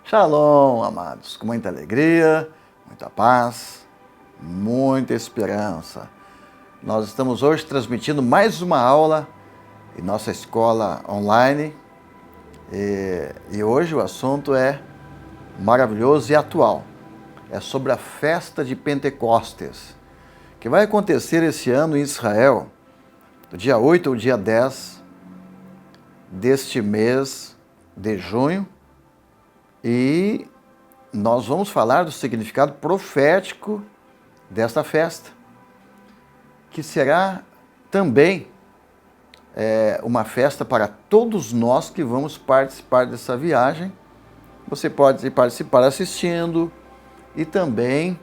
Shalom, amados, com muita alegria, muita paz, muita esperança. Nós estamos hoje transmitindo mais uma aula em nossa escola online e hoje o assunto é maravilhoso e atual. É sobre a festa de Pentecostes, que vai acontecer esse ano em Israel, do dia 8 ao dia 10 deste mês de junho. E nós vamos falar do significado profético desta festa, que será também uma festa para todos nós que vamos participar dessa viagem. Você pode participar assistindo e também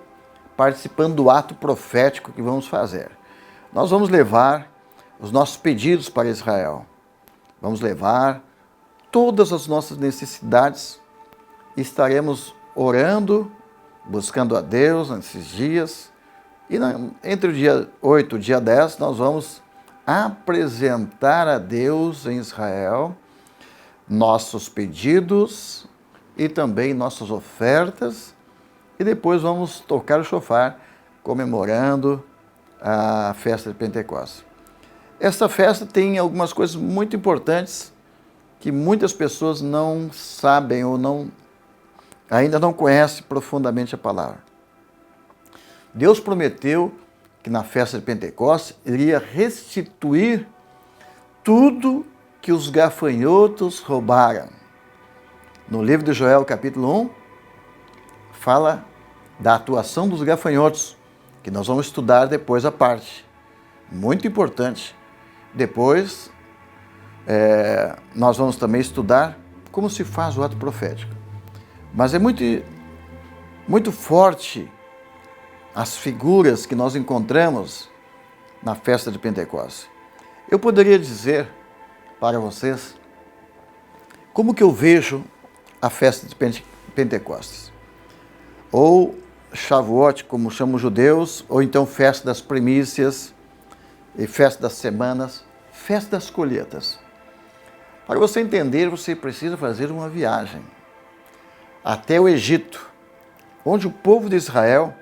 participando do ato profético que vamos fazer. Nós vamos levar os nossos pedidos para Israel. Vamos levar todas as nossas necessidades. Estaremos orando, buscando a Deus nesses dias. E entre o dia 8 e o dia 10, nós vamos apresentar a Deus em Israel nossos pedidos e também nossas ofertas. E depois vamos tocar o shofar, comemorando a festa de Pentecostes. Esta festa tem algumas coisas muito importantes que muitas pessoas não sabem ou ainda não conhecem profundamente a palavra. Deus prometeu que na festa de Pentecostes iria restituir tudo que os gafanhotos roubaram. No livro de Joel, capítulo 1, fala da atuação dos gafanhotos, que nós vamos estudar depois à parte. Muito importante. Depois, nós vamos também estudar como se faz o ato profético. Mas é muito forte as figuras que nós encontramos na festa de Pentecostes. Eu poderia dizer para vocês como que eu vejo a festa de Pentecostes. Ou Shavuot, como chamam os judeus, ou então festa das primícias, e festa das semanas, festa das colheitas. Para você entender, você precisa fazer uma viagem até o Egito, onde o povo de Israel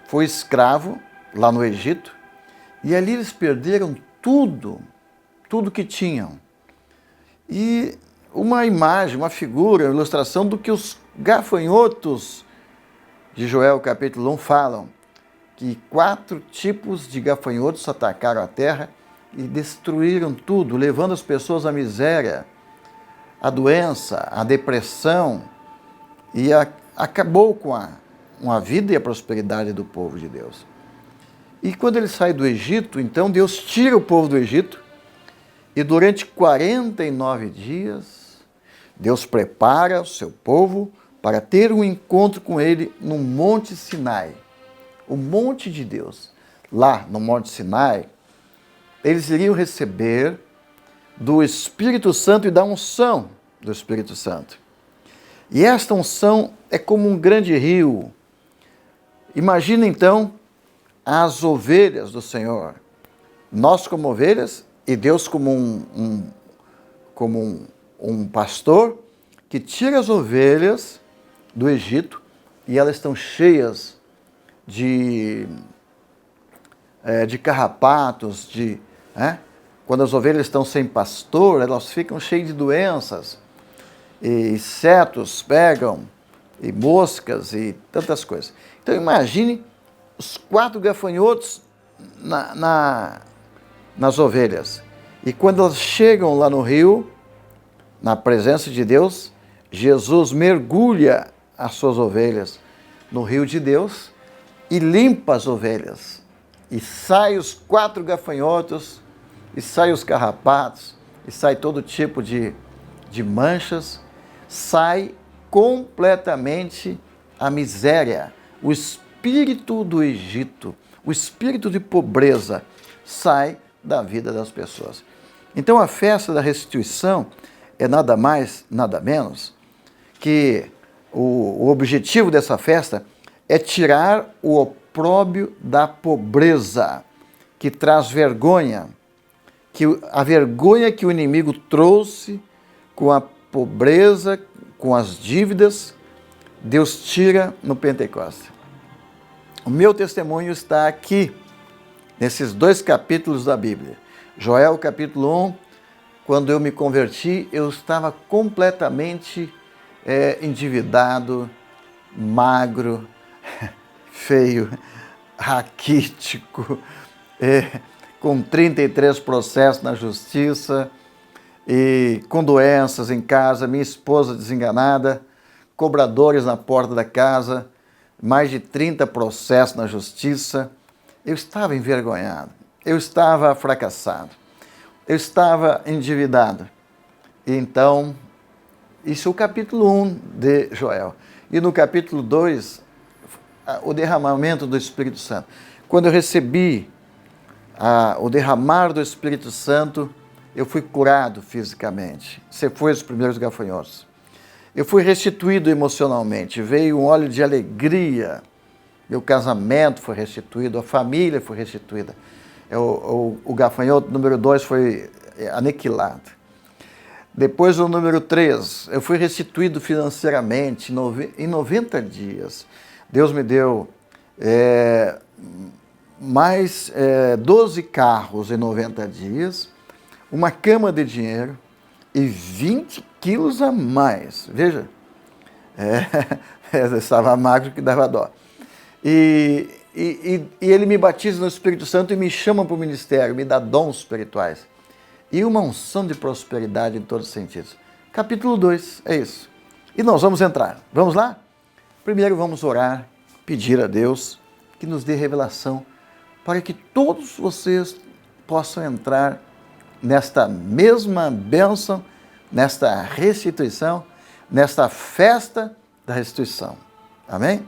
foi escravo lá no Egito, e ali eles perderam tudo que tinham. E uma imagem, uma figura, uma ilustração do que os gafanhotos de Joel capítulo 1 falam, que 4 tipos de gafanhotos atacaram a terra e destruíram tudo, levando as pessoas à miséria, à doença, à depressão, e acabou com a vida e a prosperidade do povo de Deus. E quando ele sai do Egito, então Deus tira o povo do Egito, e durante 49 dias, Deus prepara o seu povo para ter um encontro com ele no Monte Sinai, o monte de Deus. Lá no Monte Sinai, eles iriam receber do Espírito Santo e da unção do Espírito Santo. E esta unção é como um grande rio. Imagina então as ovelhas do Senhor. Nós como ovelhas e Deus como um pastor que tira as ovelhas do Egito e elas estão cheias de carrapatos, quando as ovelhas estão sem pastor, elas ficam cheias de doenças, e insetos pegam, e moscas, e tantas coisas. Então imagine os 4 gafanhotos nas ovelhas. E quando elas chegam lá no rio, na presença de Deus, Jesus mergulha as suas ovelhas no rio de Deus e limpa as ovelhas. E sai os 4 gafanhotos, e sai os carrapatos, e sai todo tipo de manchas, sai completamente a miséria, o espírito do Egito, o espírito de pobreza sai da vida das pessoas. Então a festa da restituição é nada mais, nada menos que o objetivo dessa festa é tirar o opróbrio da pobreza, que traz vergonha, a vergonha que o inimigo trouxe com a pobreza, com as dívidas, Deus tira no Pentecostes. O meu testemunho está aqui, nesses 2 capítulos da Bíblia. Joel, capítulo 1, quando eu me converti, eu estava completamente endividado, magro, feio, raquítico, com 33 processos na justiça, e com doenças em casa, minha esposa desenganada, cobradores na porta da casa, mais de 30 processos na justiça. Eu estava envergonhado, eu estava fracassado, eu estava endividado. E então, isso é o capítulo 1 de Joel. E no capítulo 2, o derramamento do Espírito Santo. Quando eu recebi o derramar do Espírito Santo, eu fui curado fisicamente. Você foi os primeiros gafanhotos. Eu fui restituído emocionalmente. Veio um óleo de alegria. Meu casamento foi restituído, a família foi restituída. O gafanhoto número 2 foi aniquilado. Depois, o número 3, eu fui restituído financeiramente em 90 dias. Deus me deu mais 12 carros em 90 dias, uma cama de dinheiro e 20 quilos a mais. Veja, eu estava magro que dava dó. E ele me batiza no Espírito Santo e me chama para o ministério, me dá dons espirituais. E uma unção de prosperidade em todos os sentidos. Capítulo 2, é isso. E nós vamos entrar. Vamos lá? Primeiro vamos orar, pedir a Deus que nos dê revelação para que todos vocês possam entrar nesta mesma bênção, nesta restituição, nesta festa da restituição. Amém?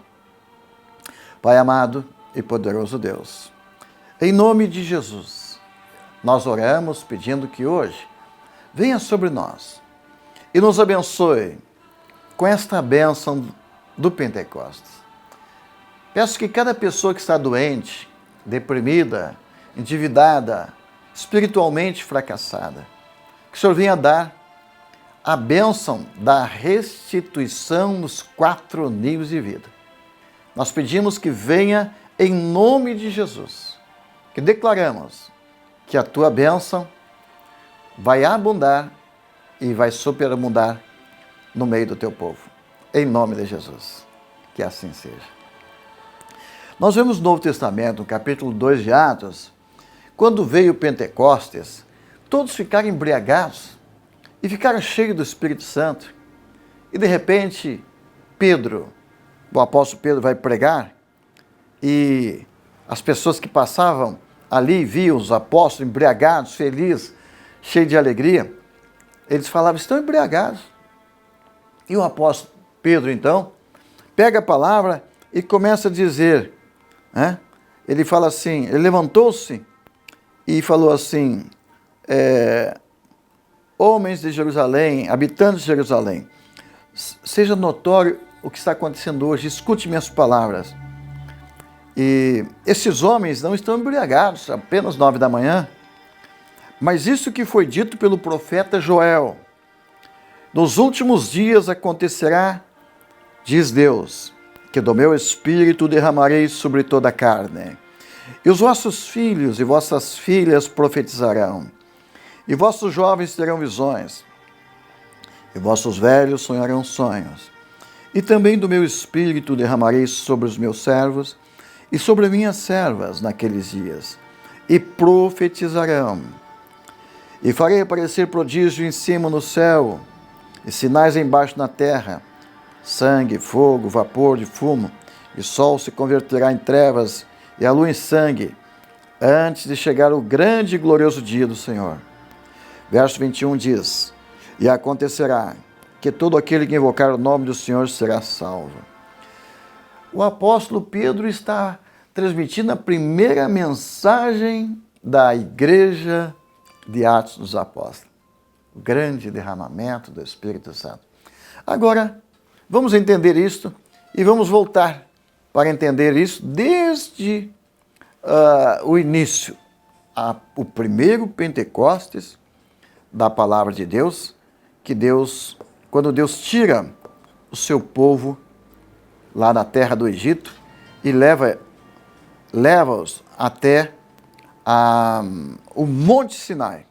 Pai amado e poderoso Deus, em nome de Jesus, nós oramos pedindo que hoje venha sobre nós e nos abençoe com esta bênção do Pentecostes. Peço que cada pessoa que está doente, deprimida, endividada, espiritualmente fracassada, que o Senhor venha dar a bênção da restituição nos 4 níveis de vida. Nós pedimos que venha em nome de Jesus, que declaramos que a tua bênção vai abundar e vai superabundar no meio do teu povo. Em nome de Jesus, que assim seja. Nós vemos no Novo Testamento, no capítulo 2 de Atos, quando veio Pentecostes, todos ficaram embriagados e ficaram cheios do Espírito Santo. E de repente, o apóstolo Pedro vai pregar e as pessoas que passavam ali viam os apóstolos embriagados, felizes, cheios de alegria. Eles falavam, estão embriagados. E o apóstolo Pedro, então, pega a palavra e começa a dizer, ele fala assim, ele levantou-se e falou assim, homens de Jerusalém, habitantes de Jerusalém, seja notório o que está acontecendo hoje, escute minhas palavras. E esses homens não estão embriagados, apenas 9 da manhã, mas isso que foi dito pelo profeta Joel, nos últimos dias acontecerá, diz Deus, que do meu espírito derramarei sobre toda a carne, e os vossos filhos e vossas filhas profetizarão, e vossos jovens terão visões, e vossos velhos sonharão sonhos. E também do meu espírito derramarei sobre os meus servos e sobre minhas servas naqueles dias, e profetizarão. E farei aparecer prodígio em cima no céu, e sinais embaixo na terra, sangue, fogo, vapor de fumo, e o sol se converterá em trevas, e a lua em sangue, antes de chegar o grande e glorioso dia do Senhor. Verso 21 diz, e acontecerá que todo aquele que invocar o nome do Senhor será salvo. O apóstolo Pedro está transmitindo a primeira mensagem da igreja de Atos dos Apóstolos. O grande derramamento do Espírito Santo. Agora, vamos entender isto e vamos voltar para entender isso desde o início, o primeiro Pentecostes da palavra de Deus, que quando Deus tira o seu povo lá na terra do Egito e leva-os até o Monte Sinai.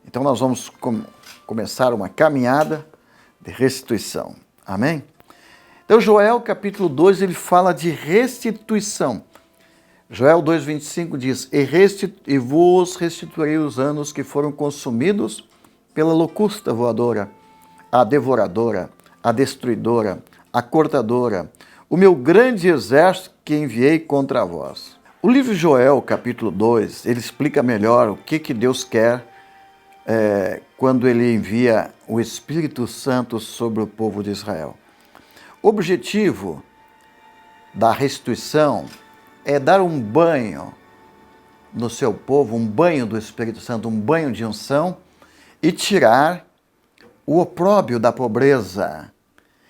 Então nós vamos começar uma caminhada de restituição. Amém? Então Joel capítulo 2, ele fala de restituição. Joel 2,25 diz, e vos restituirei os anos que foram consumidos pela locusta voadora, a devoradora, a destruidora, a cortadora, o meu grande exército que enviei contra vós. O livro de Joel, capítulo 2, ele explica melhor o que Deus quer quando ele envia o Espírito Santo sobre o povo de Israel. O objetivo da restituição é dar um banho no seu povo, um banho do Espírito Santo, um banho de unção e tirar o opróbrio da pobreza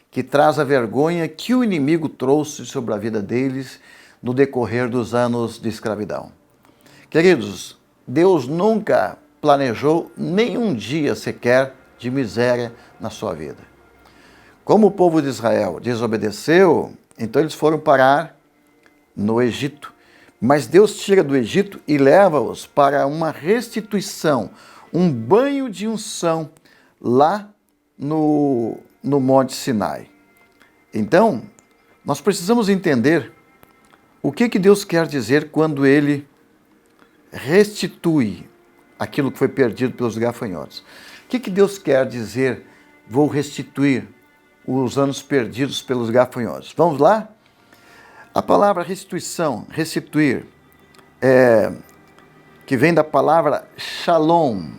que traz a vergonha que o inimigo trouxe sobre a vida deles no decorrer dos anos de escravidão. Queridos, Deus nunca planejou nenhum dia sequer de miséria na sua vida. Como o povo de Israel desobedeceu, então eles foram parar no Egito. Mas Deus tira do Egito e leva-os para uma restituição, um banho de unção lá no Monte Sinai. Então, nós precisamos entender o que Deus quer dizer quando Ele restitui aquilo que foi perdido pelos gafanhotos. O que Deus quer dizer, vou restituir os anos perdidos pelos gafanhotos? Vamos lá? A palavra restituição, restituir, que vem da palavra shalom,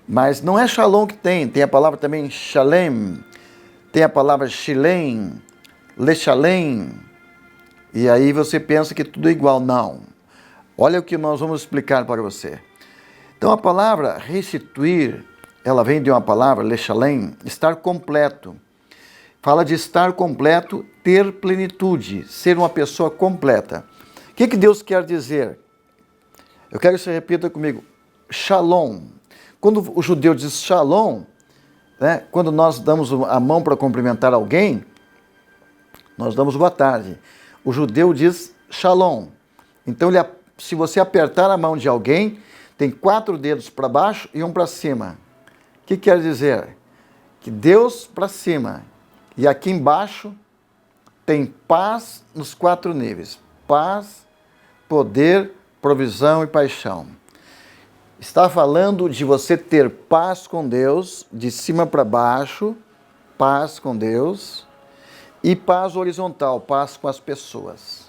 mas não é shalom que tem a palavra também shalem, tem a palavra shilem, lechalem, e aí você pensa que tudo é igual. Não. Olha o que nós vamos explicar para você. Então a palavra restituir, ela vem de uma palavra, lechalem, estar completo. Fala de estar completo, ter plenitude, ser uma pessoa completa. O que Deus quer dizer? Eu quero que você repita comigo. Shalom. Quando o judeu diz shalom, né, quando nós damos a mão para cumprimentar alguém, nós damos boa tarde. O judeu diz shalom. Então, se você apertar a mão de alguém, tem 4 dedos para baixo e um para cima. O que quer dizer? Que Deus para cima. E aqui embaixo tem paz nos 4 níveis. Paz, poder, provisão e paixão. Está falando de você ter paz com Deus, de cima para baixo, paz com Deus, e paz horizontal, paz com as pessoas.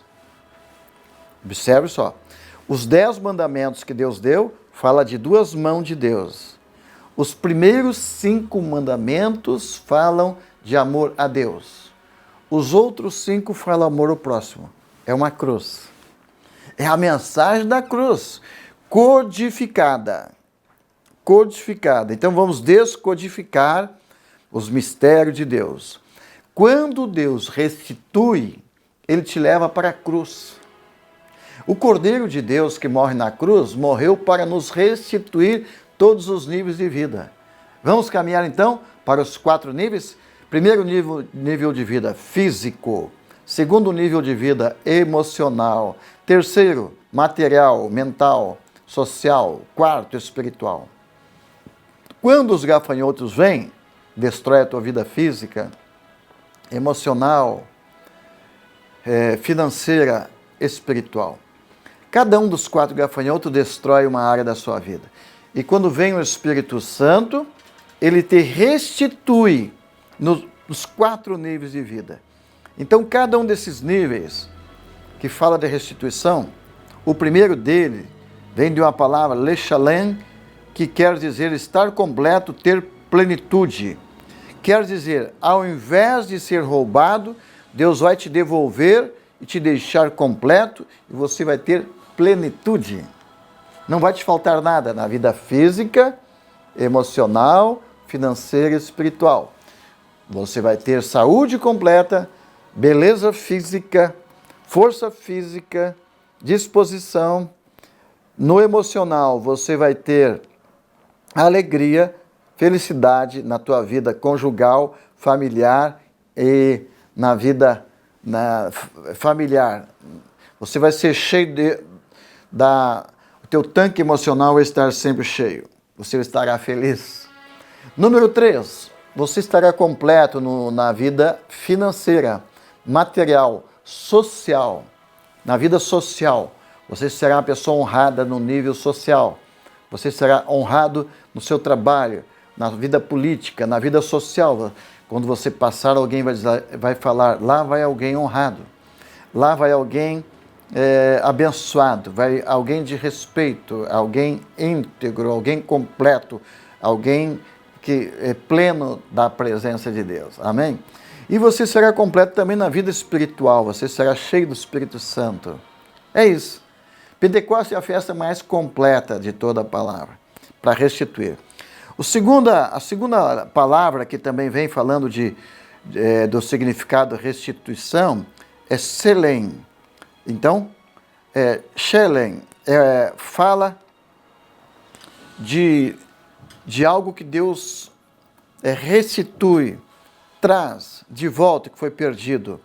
Observe só. Os 10 mandamentos que Deus deu, fala de 2 mãos de Deus. Os primeiros 5 mandamentos falam de amor a Deus. Os outros 5 falam amor ao próximo. É uma cruz. É a mensagem da cruz, codificada. Codificada. Então vamos descodificar os mistérios de Deus. Quando Deus restitui, Ele te leva para a cruz. O Cordeiro de Deus que morre na cruz, morreu para nos restituir todos os níveis de vida. Vamos caminhar então para os 4 níveis? Primeiro nível de vida físico, segundo nível de vida emocional, terceiro material, mental, social, quarto espiritual. Quando os gafanhotos vêm, destrói a tua vida física, emocional, financeira, espiritual. Cada um dos 4 gafanhotos destrói uma área da sua vida. E quando vem o Espírito Santo, ele te restitui nos 4 níveis de vida. Então, cada um desses níveis que fala de restituição, o primeiro dele vem de uma palavra, lechalem, que quer dizer estar completo, ter plenitude. Quer dizer, ao invés de ser roubado, Deus vai te devolver e te deixar completo e você vai ter plenitude. Não vai te faltar nada na vida física, emocional, financeira e espiritual. Você vai ter saúde completa, beleza física, força física, disposição. No emocional, você vai ter alegria, felicidade na tua vida conjugal, familiar e na vida familiar. Você vai ser cheio o teu tanque emocional vai estar sempre cheio. Você estará feliz. Número 3, você estará completo na vida financeira, material, social. Na vida social, você será uma pessoa honrada no nível social. Você será honrado no seu trabalho, na vida política, na vida social. Quando você passar, alguém vai falar, lá vai alguém honrado. Lá vai alguém abençoado, vai alguém de respeito, alguém íntegro, alguém completo, alguém que é pleno da presença de Deus. Amém? E você será completo também na vida espiritual, você será cheio do Espírito Santo. É isso. Pentecostes é a festa mais completa de toda a palavra, para restituir. A segunda palavra que também vem falando do significado restituição é Selem. Então, Shelem fala de algo que Deus restitui, traz de volta, que foi perdido.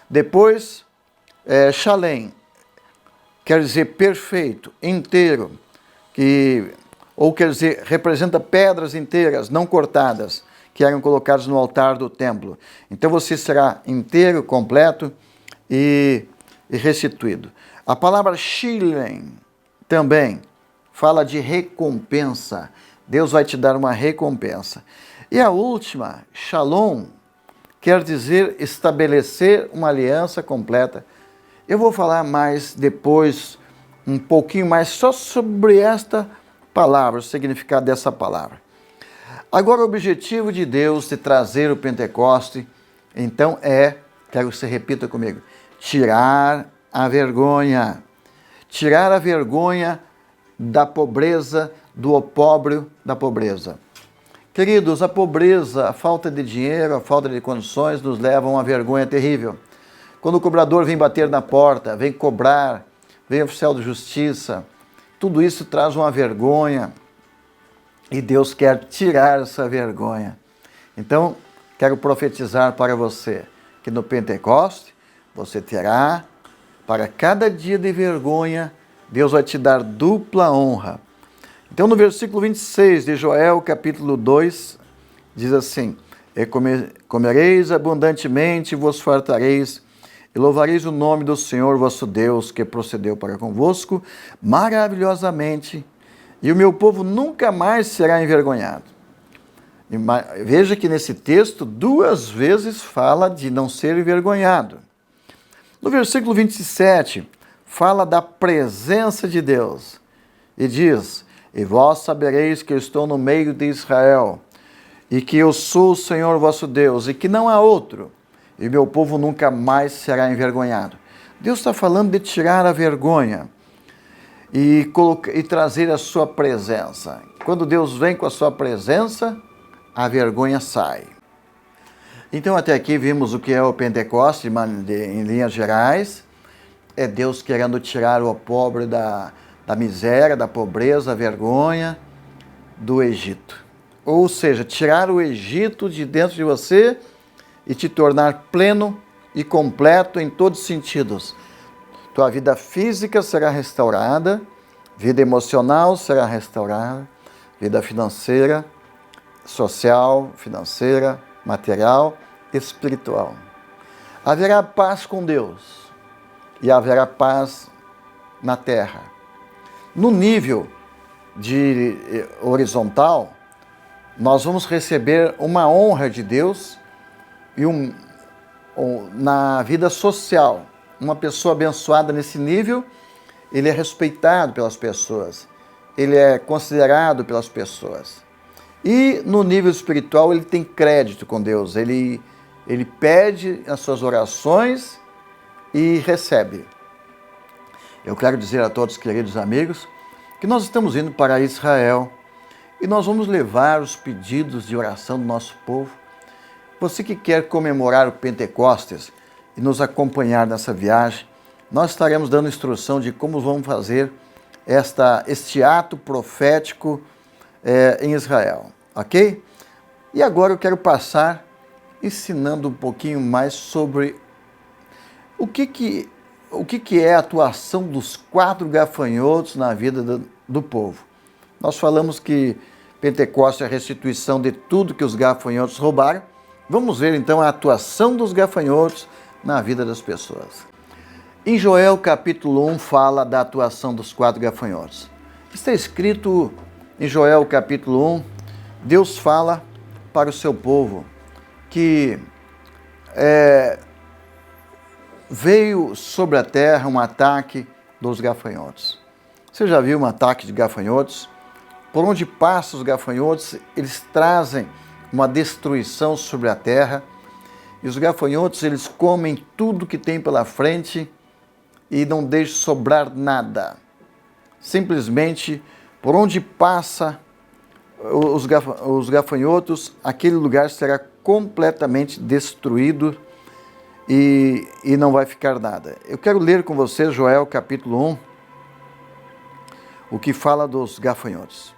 Depois, Shalem, quer dizer perfeito, inteiro, ou quer dizer, representa pedras inteiras, não cortadas, que eram colocadas no altar do templo. Então você será inteiro, completo e restituído. A palavra Shilem também fala de recompensa. Deus vai te dar uma recompensa. E a última, Shalom, quer dizer estabelecer uma aliança completa. Eu vou falar mais depois, um pouquinho mais, só sobre esta palavra, o significado dessa palavra. Agora, o objetivo de Deus de trazer o Pentecoste, então quero que você repita comigo, tirar a vergonha. Tirar a vergonha da pobreza, do opróbrio da pobreza. Queridos, a pobreza, a falta de dinheiro, a falta de condições nos levam a uma vergonha terrível. Quando o cobrador vem bater na porta, vem cobrar, vem oficial de justiça, tudo isso traz uma vergonha e Deus quer tirar essa vergonha. Então, quero profetizar para você que no Pentecoste você terá, para cada dia de vergonha, Deus vai te dar dupla honra. Então, no versículo 26 de Joel, capítulo 2, diz assim: E comereis abundantemente, vos fartareis, e louvareis o nome do Senhor vosso Deus, que procedeu para convosco maravilhosamente, e o meu povo nunca mais será envergonhado. Veja que nesse texto 2 vezes fala de não ser envergonhado. No versículo 27, fala da presença de Deus e diz: E vós sabereis que eu estou no meio de Israel, e que eu sou o Senhor vosso Deus, e que não há outro, e meu povo nunca mais será envergonhado. Deus está falando de tirar a vergonha e trazer a sua presença. Quando Deus vem com a sua presença, a vergonha sai. Então, até aqui vimos o que é o Pentecoste, em linhas gerais. É Deus querendo tirar o pobre da miséria, da pobreza, da vergonha do Egito. Ou seja, tirar o Egito de dentro de você e te tornar pleno e completo em todos os sentidos. Tua vida física será restaurada, vida emocional será restaurada, vida financeira, social, financeira, material, espiritual. Haverá paz com Deus e haverá paz na terra. No nível de horizontal, nós vamos receber uma honra de Deus e na vida social. Uma pessoa abençoada nesse nível, ele é respeitado pelas pessoas, ele é considerado pelas pessoas. E no nível espiritual ele tem crédito com Deus, ele pede as suas orações e recebe. Eu quero dizer a todos, queridos amigos, que nós estamos indo para Israel e nós vamos levar os pedidos de oração do nosso povo. Você que quer comemorar o Pentecostes e nos acompanhar nessa viagem, nós estaremos dando instrução de como vamos fazer este ato profético em Israel, ok? E agora eu quero passar ensinando um pouquinho mais sobre O que é a atuação dos 4 gafanhotos na vida do povo? Nós falamos que Pentecostes é a restituição de tudo que os gafanhotos roubaram. Vamos ver então a atuação dos gafanhotos na vida das pessoas. Em Joel capítulo 1 fala da atuação dos 4 gafanhotos. Está escrito em Joel capítulo 1, Deus fala para o seu povo que veio sobre a terra um ataque dos gafanhotos. Você já viu um ataque de gafanhotos? Por onde passam os gafanhotos, eles trazem uma destruição sobre a terra. E os gafanhotos, eles comem tudo que tem pela frente e não deixam sobrar nada. Simplesmente, por onde passa os gafanhotos, aquele lugar será completamente destruído e não vai ficar nada. Eu quero ler com você Joel capítulo 1, o que fala dos gafanhotos.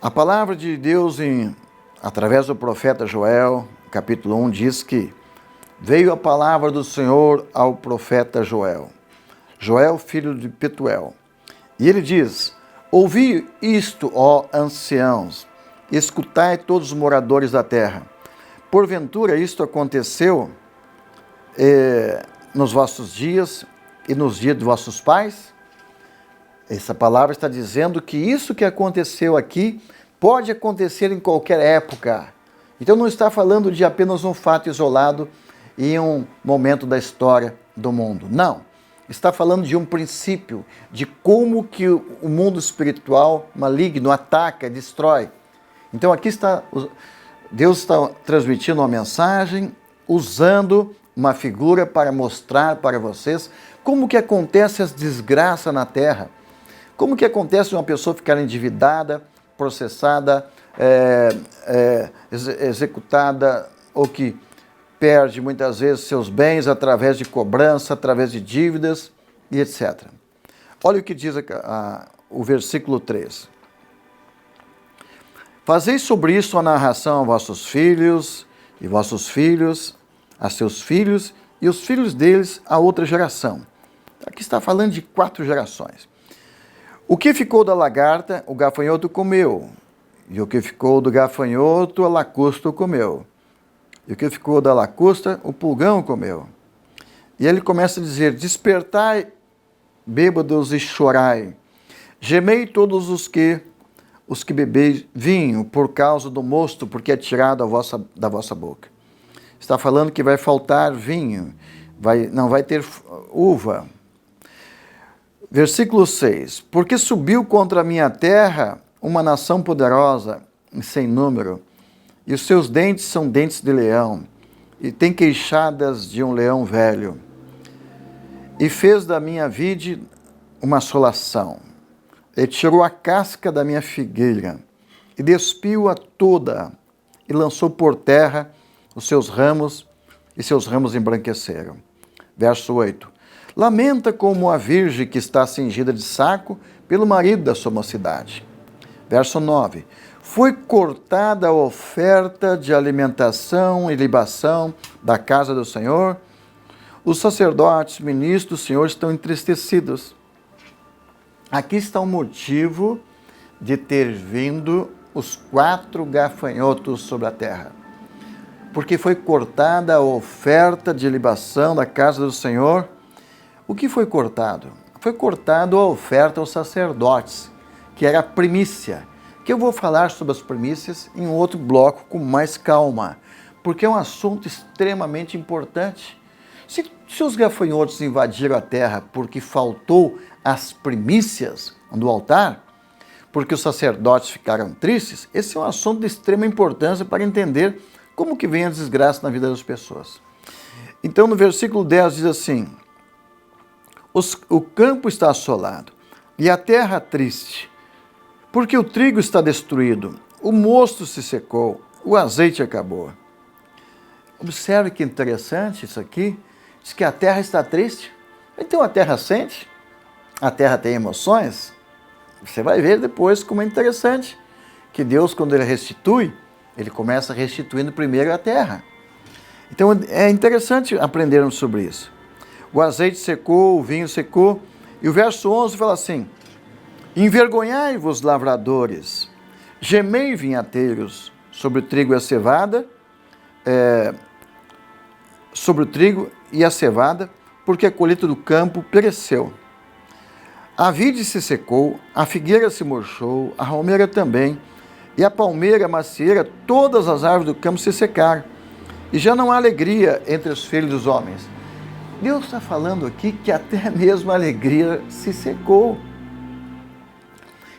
A palavra de Deus, através do profeta Joel, capítulo 1, diz que veio a palavra do Senhor ao profeta Joel, filho de Petuel. E ele diz: ouvi isto, ó anciãos, escutai todos os moradores da terra. Porventura isto aconteceu nos vossos dias e nos dias de vossos pais? Essa palavra está dizendo que isso que aconteceu aqui pode acontecer em qualquer época. Então não está falando de apenas um fato isolado em um momento da história do mundo. Não. Está falando de um princípio, de como que o mundo espiritual maligno ataca, destrói. Então aqui está, Deus está transmitindo uma mensagem, usando uma figura para mostrar para vocês como que acontece as desgraças na terra. Como que acontece uma pessoa ficar endividada, processada, executada, ou que perde muitas vezes seus bens através de cobrança, através de dívidas e etc. Olha o que diz o versículo 3. Fazeis sobre isso a narração a vossos filhos e vossos filhos, a seus filhos e os filhos deles a outra geração. Aqui está falando de 4 gerações. O que ficou da lagarta, o gafanhoto comeu. E o que ficou do gafanhoto, a lacusta comeu. E o que ficou da lacusta, o pulgão comeu. E ele começa a dizer: despertai, bêbados, e chorai. Gemei todos os que bebeis vinho, por causa do mosto, porque é tirado da vossa boca. Está falando que vai faltar vinho, não vai ter uva. Versículo 6. Porque subiu contra a minha terra uma nação poderosa, sem número, e os seus dentes são dentes de leão, e tem queixadas de um leão velho. E fez da minha vide uma assolação, e tirou a casca da minha figueira, e despiu-a toda, e lançou por terra os seus ramos, e seus ramos embranqueceram. Verso 8. Lamenta como a virgem que está cingida de saco pelo marido da sua mocidade. Verso 9. Foi cortada a oferta de alimentação e libação da casa do Senhor. Os sacerdotes, ministros do Senhor estão entristecidos. Aqui está o motivo de ter vindo os 4 gafanhotos sobre a terra. Porque foi cortada a oferta de libação da casa do Senhor. O que foi cortado? Foi cortado a oferta aos sacerdotes, que era a primícia. Que eu vou falar sobre as primícias em um outro bloco com mais calma, porque é um assunto extremamente importante. Se os gafanhotos invadiram a terra porque faltou as primícias do altar, porque os sacerdotes ficaram tristes, esse é um assunto de extrema importância para entender como que vem a desgraça na vida das pessoas. Então no versículo 10 diz assim: o campo está assolado e a terra triste, porque o trigo está destruído, o mosto se secou, o azeite acabou. Observe que interessante isso aqui. Diz que a terra está triste. Então a terra sente, a terra tem emoções. Você vai ver depois como é interessante que Deus, quando ele restitui, ele começa restituindo primeiro a terra. Então é interessante aprendermos sobre isso. O azeite secou, o vinho secou, e o verso 11 fala assim: envergonhai-vos, lavradores, gemei, vinhateiros, sobre o trigo e a cevada, sobre o trigo e a cevada, porque a colheita do campo pereceu. A vide se secou, a figueira se murchou, a romeira também, e a palmeira, a macieira, todas as árvores do campo se secaram, e já não há alegria entre os filhos dos homens. Deus está falando aqui que até mesmo a alegria se secou.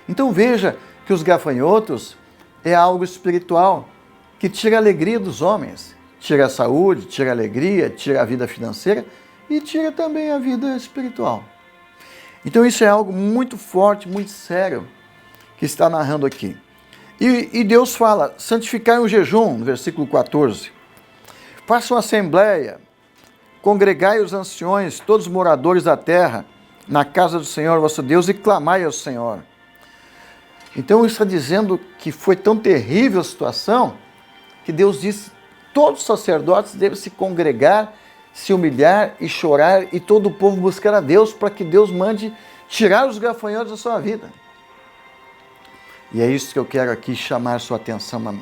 Então veja que os gafanhotos é algo espiritual, que tira a alegria dos homens, tira a saúde, tira a alegria, tira a vida financeira e tira também a vida espiritual. Então isso é algo muito forte, muito sério, que está narrando aqui. E Deus fala: santificai o jejum, no versículo 14. Façam assembleia, congregai os anciões, todos os moradores da terra, na casa do Senhor vosso Deus, e clamai ao Senhor. Então isso está dizendo que foi tão terrível a situação, que Deus disse: todos os sacerdotes devem se congregar, se humilhar e chorar, e todo o povo buscar a Deus, para que Deus mande tirar os gafanhotos da sua vida. E é isso que eu quero aqui chamar a sua atenção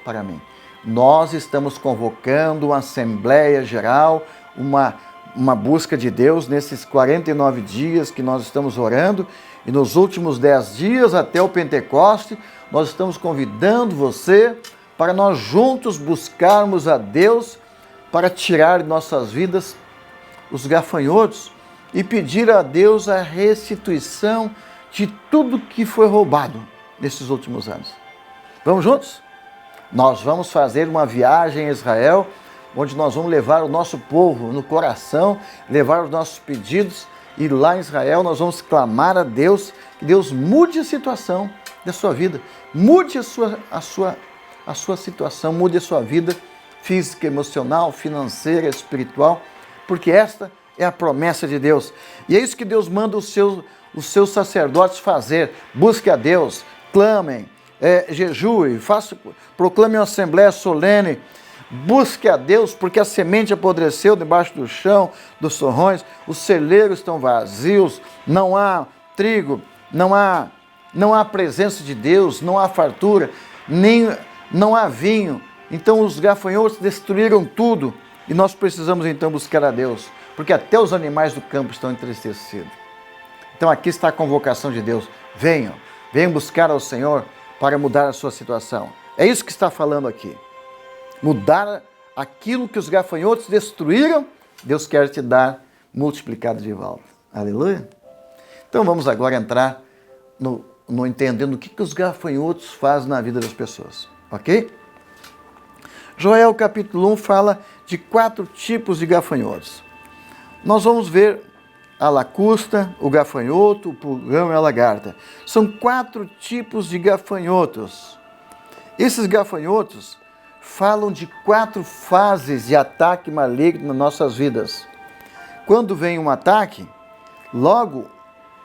para mim. Nós estamos convocando uma Assembleia Geral, uma busca de Deus nesses 49 dias que nós estamos orando, e nos últimos 10 dias até o Pentecoste, nós estamos convidando você para nós juntos buscarmos a Deus para tirar de nossas vidas os gafanhotos e pedir a Deus a restituição de tudo que foi roubado nesses últimos anos. Vamos juntos? Nós vamos fazer uma viagem a Israel, onde nós vamos levar o nosso povo no coração, levar os nossos pedidos, e lá em Israel nós vamos clamar a Deus, que Deus mude a situação da sua vida, mude a sua situação, mude a sua vida física, emocional, financeira, espiritual, porque esta é a promessa de Deus. E é isso que Deus manda os seus sacerdotes fazer. Busque a Deus, clamem, jejue, proclame uma assembleia solene, busque a Deus, porque a semente apodreceu debaixo do chão, dos torrões, os celeiros estão vazios, não há trigo, não há presença de Deus, não há fartura, não há vinho. Então os gafanhotos destruíram tudo, e nós precisamos então buscar a Deus, porque até os animais do campo estão entristecidos. Então aqui está a convocação de Deus: venham buscar ao Senhor para mudar a sua situação. É isso que está falando aqui. Mudar aquilo que os gafanhotos destruíram, Deus quer te dar multiplicado de volta. Aleluia? Então vamos agora entrar no entendendo o que os gafanhotos fazem na vida das pessoas, ok? Joel capítulo 1 fala de 4 tipos de gafanhotos. Nós vamos ver a lacusta, o gafanhoto, o pulgão e a lagarta. São 4 tipos de gafanhotos. Esses gafanhotos falam de 4 fases de ataque maligno nas nossas vidas. Quando vem um ataque, logo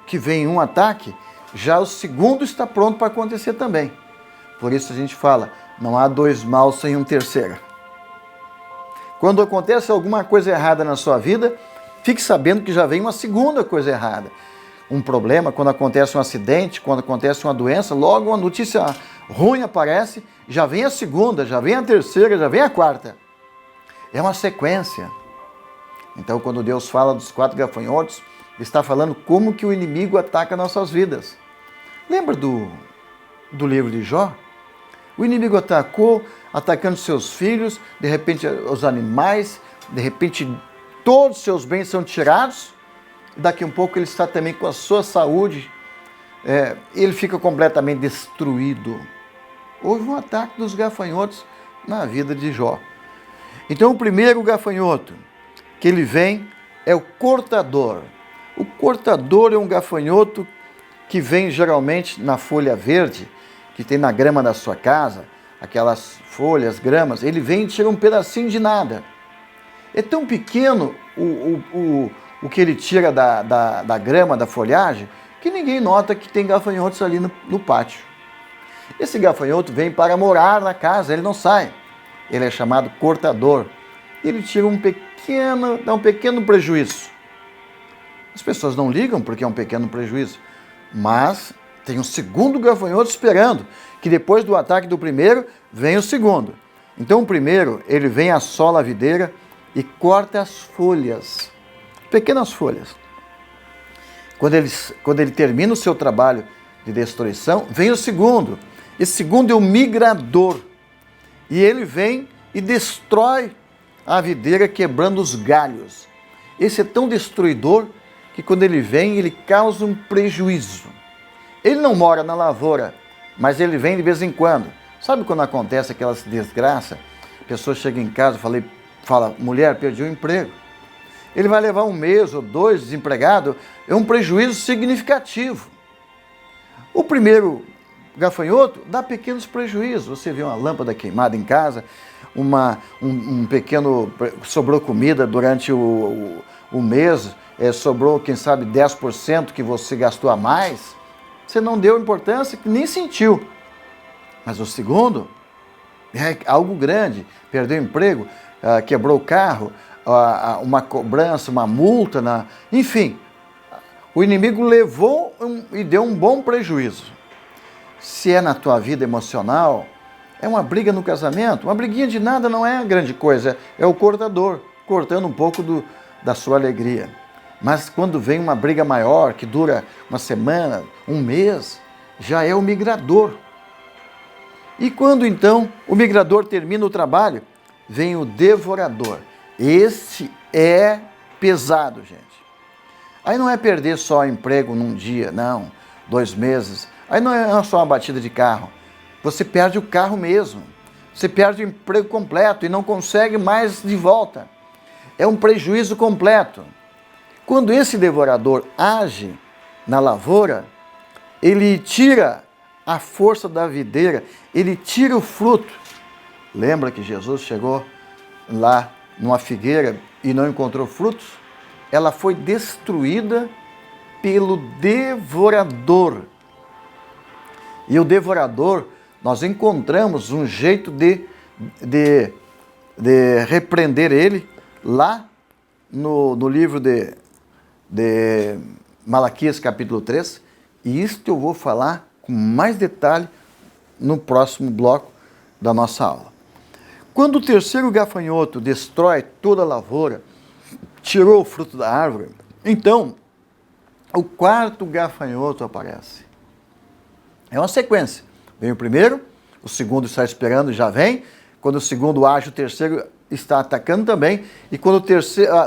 que vem um ataque, já o segundo está pronto para acontecer também. Por isso a gente fala: não há 2 maus sem um terceiro. Quando acontece alguma coisa errada na sua vida, fique sabendo que já vem uma segunda coisa errada. Um problema, quando acontece um acidente, quando acontece uma doença, logo uma notícia ruim aparece, já vem a segunda, já vem a terceira, já vem a quarta. É uma sequência. Então, quando Deus fala dos 4 gafanhotos, Ele está falando como que o inimigo ataca nossas vidas. Lembra do livro de Jó? O inimigo atacando seus filhos, de repente os animais, de repente todos os seus bens são tirados, e daqui a um pouco ele está também com a sua saúde, ele fica completamente destruído. Houve um ataque dos gafanhotos na vida de Jó. Então o primeiro gafanhoto que ele vem é o cortador. O cortador é um gafanhoto que vem geralmente na folha verde, que tem na grama da sua casa, aquelas folhas, gramas, ele vem e tira um pedacinho de nada. É tão pequeno o que ele tira da grama, da folhagem, que ninguém nota que tem gafanhotos ali no pátio. Esse gafanhoto vem para morar na casa, ele não sai. Ele é chamado cortador. e ele tira dá um pequeno prejuízo. As pessoas não ligam porque é um pequeno prejuízo, mas tem um segundo gafanhoto esperando, que depois do ataque do primeiro, vem o segundo. Então o primeiro, ele vem, assola a videira e corta as folhas, pequenas folhas. Quando ele termina o seu trabalho de destruição, vem o segundo. Esse segundo é o migrador. E ele vem e destrói a videira, quebrando os galhos. Esse é tão destruidor que quando ele vem, ele causa um prejuízo. Ele não mora na lavoura, mas ele vem de vez em quando. Sabe quando acontece aquela desgraça? A pessoa chega em casa e fala, mulher, perdi o emprego. Ele vai levar 1 mês ou 2 desempregado, é um prejuízo significativo. O primeiro gafanhoto dá pequenos prejuízos. Você vê uma lâmpada queimada em casa, sobrou comida durante o mês, sobrou, quem sabe, 10% que você gastou a mais, você não deu importância, que nem sentiu. Mas o segundo é algo grande, perdeu o emprego, quebrou o carro, uma cobrança, uma multa, enfim, o inimigo levou e deu um bom prejuízo. Se é na tua vida emocional, é uma briga no casamento, uma briguinha de nada não é grande coisa, é o cortador, cortando um pouco da sua alegria. Mas quando vem uma briga maior, que dura uma semana, 1 mês, já é o migrador. E quando então o migrador termina o trabalho, vem o devorador. Esse é pesado, gente. Aí não é perder só emprego num dia, não, 2 meses. Aí não é só uma batida de carro. Você perde o carro mesmo. Você perde o emprego completo e não consegue mais de volta. É um prejuízo completo. Quando esse devorador age na lavoura, ele tira a força da videira, ele tira o fruto. Lembra que Jesus chegou lá numa figueira e não encontrou frutos? Ela foi destruída pelo devorador. E o devorador, nós encontramos um jeito de repreender ele lá no livro de Malaquias capítulo 3, e isto eu vou falar com mais detalhe no próximo bloco da nossa aula. Quando o terceiro gafanhoto destrói toda a lavoura, tirou o fruto da árvore, então o quarto gafanhoto aparece. É uma sequência. Vem o primeiro, o segundo está esperando, já vem. Quando o segundo age, o terceiro está atacando também. E quando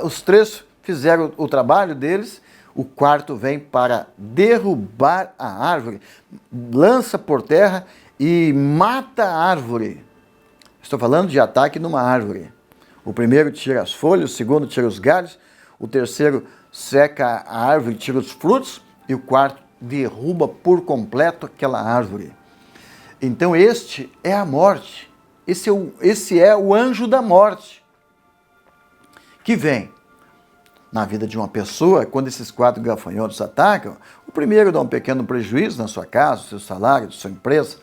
os 3 fizeram o trabalho deles, o quarto vem para derrubar a árvore, lança por terra e mata a árvore. Estou falando de ataque numa árvore. O primeiro tira as folhas, o segundo tira os galhos, o terceiro seca a árvore, tira os frutos, e o quarto derruba por completo aquela árvore. Então este é a morte. Esse é o anjo da morte que vem na vida de uma pessoa. Quando esses 4 gafanhotos atacam, o primeiro dá um pequeno prejuízo na sua casa, no seu salário, na sua empresa.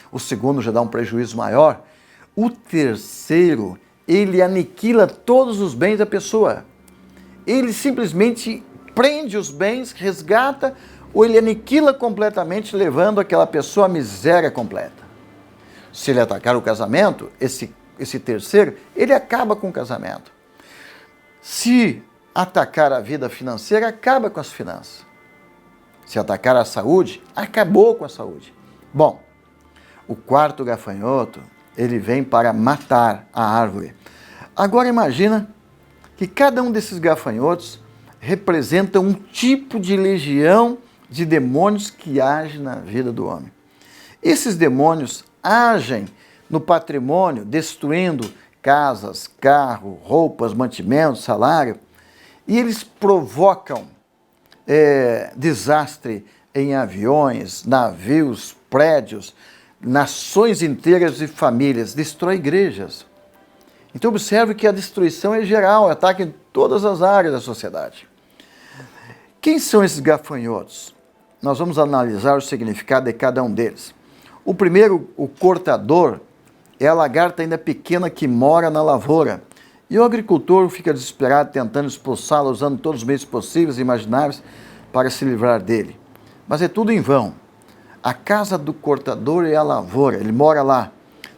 O segundo já dá um prejuízo maior. O terceiro, ele aniquila todos os bens da pessoa. Ele simplesmente prende os bens, resgata, ou ele aniquila completamente, levando aquela pessoa à miséria completa. Se ele atacar o casamento, esse terceiro, ele acaba com o casamento. Se atacar a vida financeira, acaba com as finanças. Se atacar a saúde, acabou com a saúde. Bom, o quarto gafanhoto, ele vem para matar a árvore. Agora imagina que cada um desses gafanhotos representa um tipo de legião de demônios que age na vida do homem. Esses demônios agem no patrimônio, destruindo casas, carro, roupas, mantimentos, salário, e eles provocam desastre em aviões, navios, prédios, nações inteiras e famílias, destrói igrejas. Então observe que a destruição é geral, ataca em todas as áreas da sociedade. Quem são esses gafanhotos? Nós vamos analisar o significado de cada um deles. O primeiro, o cortador, é a lagarta ainda pequena que mora na lavoura E o agricultor fica desesperado tentando expulsá-lo, usando todos os meios possíveis e imagináveis para se livrar dele. Mas é tudo em vão. A casa do cortador é a lavoura, ele mora lá.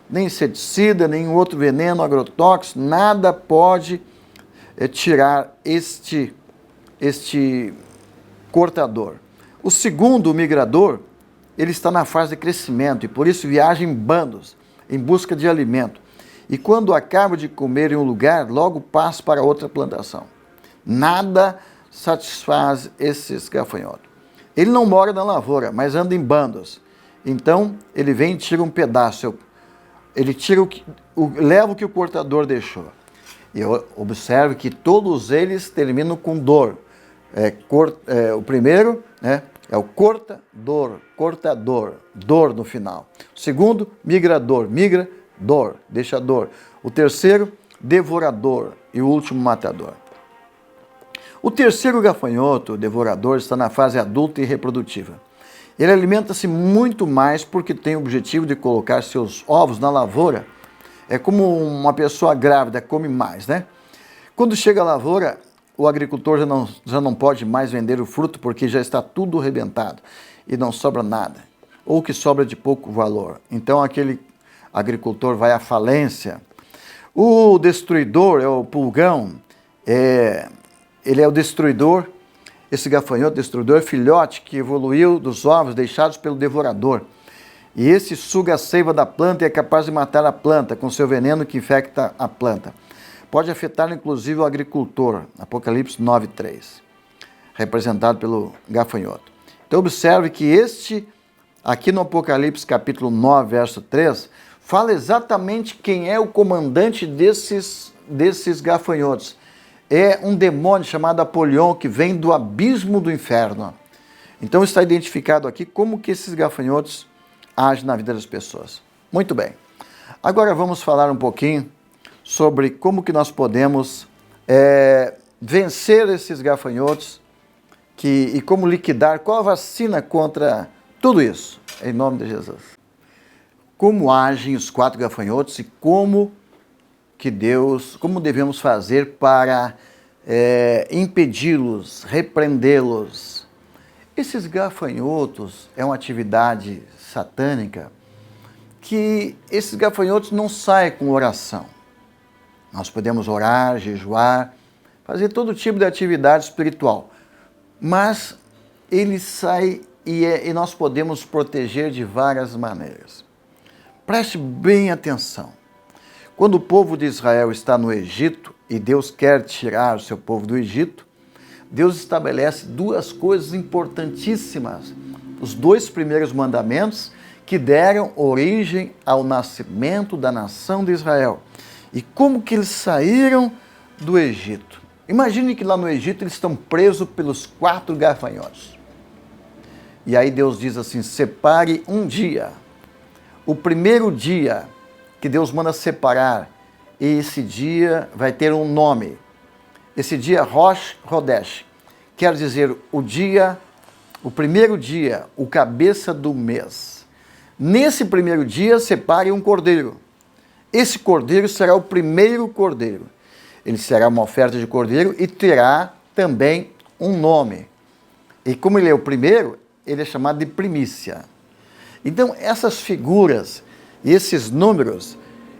Nem inseticida, nem outro veneno, agrotóxico, nada pode tirar este cortador. O segundo, o migrador, ele está na fase de crescimento e por isso viaja em bandos, em busca de alimento. E quando acaba de comer em um lugar, logo passa para outra plantação. Nada satisfaz esses gafanhotos. Ele não mora na lavoura, mas anda em bandos. Então, ele vem e tira um pedaço. Ele tira leva o que o cortador deixou. E observe que todos eles terminam com dor. O primeiro, né, é o cortador, dor no final. O segundo, migrador, migra, dor, deixa dor. O terceiro, devorador. E o último, matador. O terceiro gafanhoto, o devorador, está na fase adulta e reprodutiva. Ele alimenta-se muito mais porque tem o objetivo de colocar seus ovos na lavoura. É como uma pessoa grávida, come mais, né? Quando chega à lavoura, o agricultor já não pode mais vender o fruto porque já está tudo arrebentado e não sobra nada, ou que sobra de pouco valor. Então aquele agricultor vai à falência. O destruidor é o pulgão, ele é o destruidor. Esse gafanhoto destruidor é filhote que evoluiu dos ovos deixados pelo devorador. E esse suga a seiva da planta e é capaz de matar a planta com seu veneno que infecta a planta. Pode afetar inclusive o agricultor, Apocalipse 9:3, representado pelo gafanhoto. Então observe que aqui no Apocalipse capítulo 9, verso 3, fala exatamente quem é o comandante desses gafanhotos. É um demônio chamado Apolion, que vem do abismo do inferno. Então está identificado aqui como que esses gafanhotos agem na vida das pessoas. Muito bem. Agora vamos falar um pouquinho sobre como que nós podemos vencer esses gafanhotos e como liquidar, qual a vacina contra tudo isso, em nome de Jesus. Como agem os 4 gafanhotos e como devemos fazer para impedi-los, repreendê-los. Esses gafanhotos é uma atividade satânica que esses gafanhotos não saem com oração. Nós podemos orar, jejuar, fazer todo tipo de atividade espiritual, mas ele sai e nós podemos proteger de várias maneiras. Preste bem atenção. Quando o povo de Israel está no Egito e Deus quer tirar o seu povo do Egito, Deus estabelece 2 coisas importantíssimas. Os 2 primeiros mandamentos que deram origem ao nascimento da nação de Israel. E como que eles saíram do Egito? Imagine que lá no Egito eles estão presos pelos 4 gafanhotos. E aí Deus diz assim, separe um dia. O primeiro dia que Deus manda separar, e esse dia vai ter um nome. Esse dia, Rosh Hodesh, quer dizer o primeiro dia, o cabeça do mês. Nesse primeiro dia, separe um cordeiro. Esse cordeiro será o primeiro cordeiro. Ele será uma oferta de cordeiro e terá também um nome. E como ele é o primeiro, ele é chamado de primícia. Então, essas figuras e esses números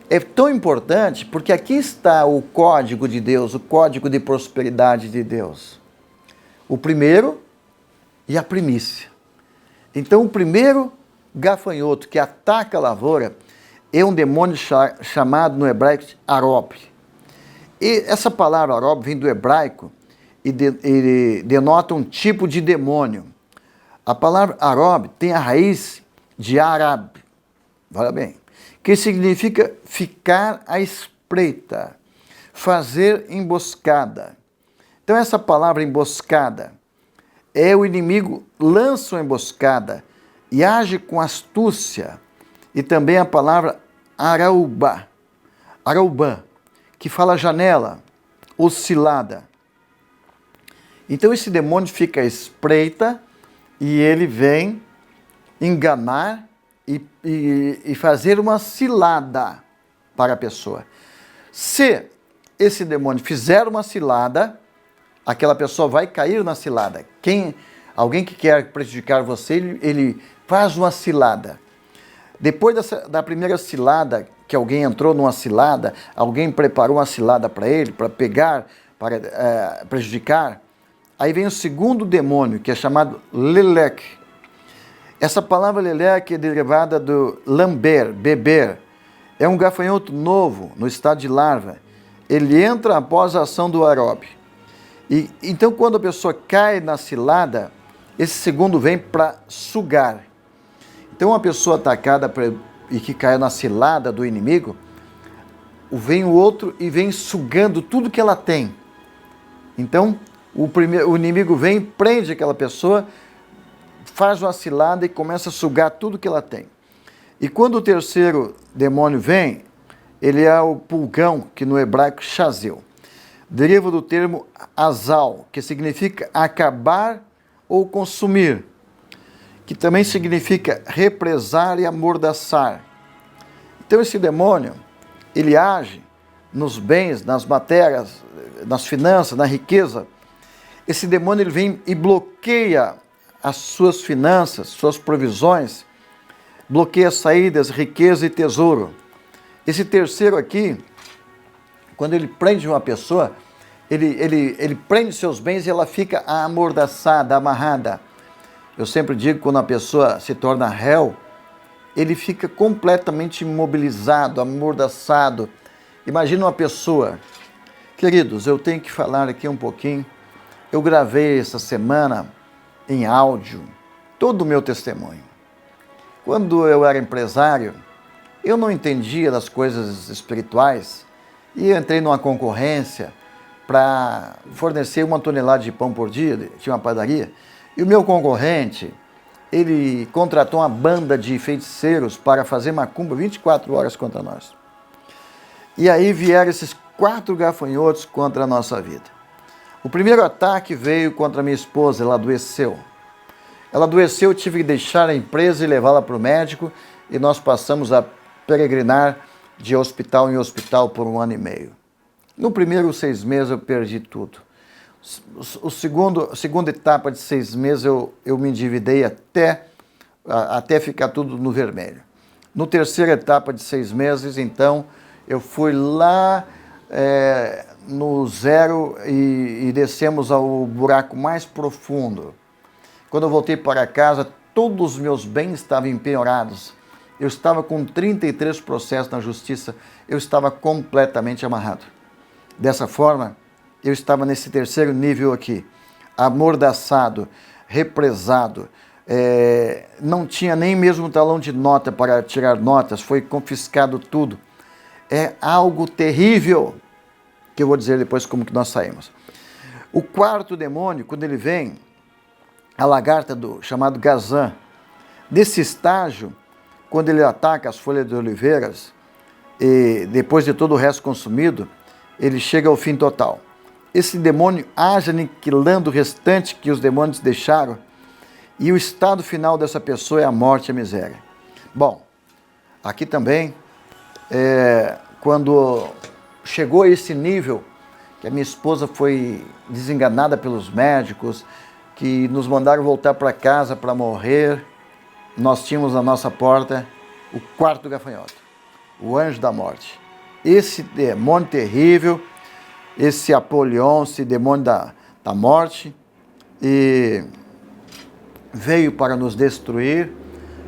é tão importante porque aqui está o código de Deus, o código de prosperidade de Deus. O primeiro e a primícia. Então, o primeiro gafanhoto que ataca a lavoura é um demônio chamado no hebraico Arob. E essa palavra Arob vem do hebraico e denota um tipo de demônio. A palavra Arob tem a raiz de Arab, olha bem, que significa ficar à espreita, fazer emboscada. Então essa palavra emboscada é o inimigo lança uma emboscada e age com astúcia. E também a palavra araubá, que fala janela, oscilada. Então esse demônio fica à espreita e ele vem enganar e fazer uma cilada para a pessoa. Se esse demônio fizer uma cilada, aquela pessoa vai cair na cilada. Alguém que quer prejudicar você, ele faz uma cilada. Depois da primeira cilada, que alguém entrou numa cilada, alguém preparou uma cilada para ele, para pegar, para prejudicar, aí vem o segundo demônio, que é chamado Lelec. Essa palavra Lelec é derivada do lamber, beber. É um gafanhoto novo, no estado de larva. Ele entra após a ação do aeróbio. Então, quando a pessoa cai na cilada, esse segundo vem para sugar. Então, uma pessoa atacada e que caiu na cilada do inimigo, vem o outro e vem sugando tudo que ela tem. Então, o inimigo vem, prende aquela pessoa, faz uma cilada e começa a sugar tudo que ela tem. E quando o terceiro demônio vem, ele é o pulgão, que no hebraico chazeu. Deriva do termo azal, que significa acabar ou consumir, que também significa represar e amordaçar. Então esse demônio, ele age nos bens, nas matérias, nas finanças, na riqueza. Esse demônio ele vem e bloqueia as suas finanças, suas provisões, bloqueia saídas, riqueza e tesouro. Esse terceiro aqui, quando ele prende uma pessoa, ele prende seus bens e ela fica amordaçada, amarrada. Eu sempre digo, quando a pessoa se torna réu, ele fica completamente imobilizado, amordaçado. Imagina uma pessoa. Queridos, eu tenho que falar aqui um pouquinho. Eu gravei essa semana em áudio todo o meu testemunho. Quando eu era empresário, eu não entendia das coisas espirituais e entrei numa concorrência para fornecer 1 tonelada de pão por dia, tinha uma padaria, e o meu concorrente, ele contratou uma banda de feiticeiros para fazer macumba 24 horas contra nós. E aí vieram esses 4 gafanhotos contra a nossa vida. O primeiro ataque veio contra minha esposa, ela adoeceu. Ela adoeceu, eu tive que deixar a empresa e levá-la para o médico, e nós passamos a peregrinar de hospital em hospital por 1 ano e meio. No primeiro 6 meses eu perdi tudo. A segunda etapa de 6 meses eu me endividei até ficar tudo no vermelho. No terceira etapa de 6 meses, então, eu fui lá no zero e descemos ao buraco mais profundo. Quando eu voltei para casa, todos os meus bens estavam empenhorados. Eu estava com 33 processos na justiça, eu estava completamente amarrado. Dessa forma, eu estava nesse terceiro nível aqui, amordaçado, represado, não tinha nem mesmo talão de nota para tirar notas, foi confiscado tudo. É algo terrível, que eu vou dizer depois como que nós saímos. O quarto demônio, quando ele vem, a lagarta chamado Gazan, desse estágio, quando ele ataca as folhas de oliveiras, e depois de todo o resto consumido, ele chega ao fim total. Esse demônio age aniquilando o restante que os demônios deixaram, e o estado final dessa pessoa é a morte e a miséria. Bom, aqui também, quando chegou a esse nível, que a minha esposa foi desenganada pelos médicos, que nos mandaram voltar para casa para morrer, nós tínhamos na nossa porta o quarto gafanhoto, o anjo da morte. Esse demônio terrível, esse Apolion, esse demônio da morte, e veio para nos destruir.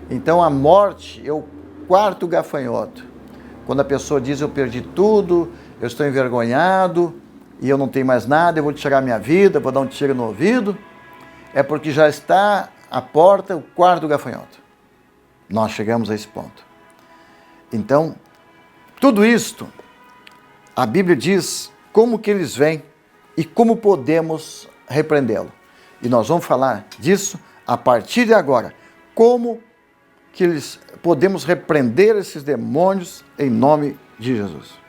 Então a morte é o quarto gafanhoto. Quando a pessoa diz, eu perdi tudo, eu estou envergonhado, e eu não tenho mais nada, eu vou tirar minha vida, vou dar um tiro no ouvido, é porque já está à porta o quarto gafanhoto. Nós chegamos a esse ponto. Então, tudo isto, a Bíblia diz como que eles vêm e como podemos repreendê-lo. E nós vamos falar disso a partir de agora. Como que podemos repreender esses demônios em nome de Jesus.